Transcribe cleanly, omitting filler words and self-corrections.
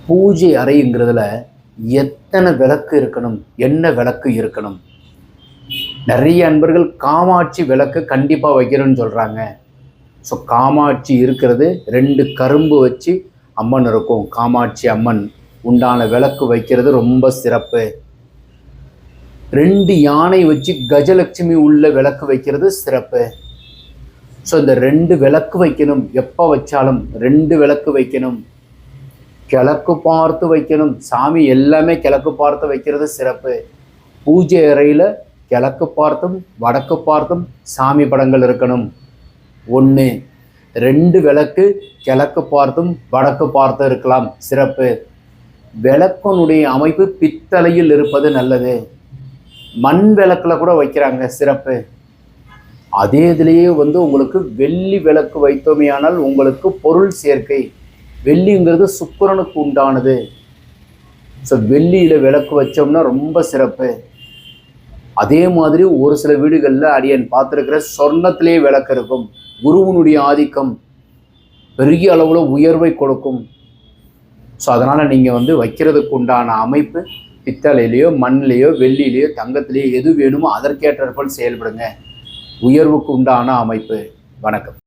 பூஜை அறைங்கிறதுல எத்தனை விளக்கு இருக்கணும், என்ன விளக்கு இருக்கணும்? நிறைய அன்பர்கள் காமாட்சி விளக்கு கண்டிப்பாக வைக்கணும்னு சொல்கிறாங்க. ஸோ காமாட்சி இருக்கிறது 2 கரும்பு வச்சு அம்மன் இருக்கும். காமாட்சி அம்மன் உண்டான விளக்கு வைக்கிறது ரொம்ப சிறப்பு. 2 யானை வச்சு கஜலட்சுமி உள்ள விளக்கு வைக்கிறது சிறப்பு. ஸோ இந்த 2 விளக்கு வைக்கணும். எப்போ வச்சாலும் 2 விளக்கு வைக்கணும். கிழக்கு பார்த்து வைக்கணும். சாமி எல்லாமே கிழக்கு பார்த்து வைக்கிறது சிறப்பு. பூஜை அறையில் கிழக்கு பார்த்தும் வடக்கு பார்த்தும் சாமி படங்கள் இருக்கணும். 1. 2 விளக்கு கிழக்கு பார்த்தும் வடக்கு பார்த்தும் இருக்கலாம், சிறப்பு. விளக்கனுடைய அமைப்பு பித்தளையில் இருப்பது நல்லது. மண் விளக்கில் கூட வைக்கிறாங்க, சிறப்பு. அதே இதுலேயே உங்களுக்கு வெள்ளி விளக்கு வைத்தோமையானால் உங்களுக்கு பொருள் சேர்க்கை. வெள்ளிங்கிறது சுக்கிரனுக்கு உண்டானது. ஸோ வெள்ளியில் விளக்கு வச்சோம்னா ரொம்ப சிறப்பு. அதே மாதிரி ஒரு சில வீடுகளில் அடியன் பார்த்துருக்கிற சொர்ணத்திலே விளக்கு இருக்கும். குருவனுடைய ஆதிக்கம் பெரிய அளவில் உயர்வை கொடுக்கும். ஸோ அதனால் நீங்கள் வைக்கிறதுக்கு உண்டான அமைப்பு பித்தளையிலையோ மண்ணிலையோ வெள்ளியிலையோ தங்கத்திலேயோ எது வேணுமோ அதற்கேற்றாற்போல் செயல்படுங்க. உயர்வுக்கு உண்டான அமைப்பு. வணக்கம்.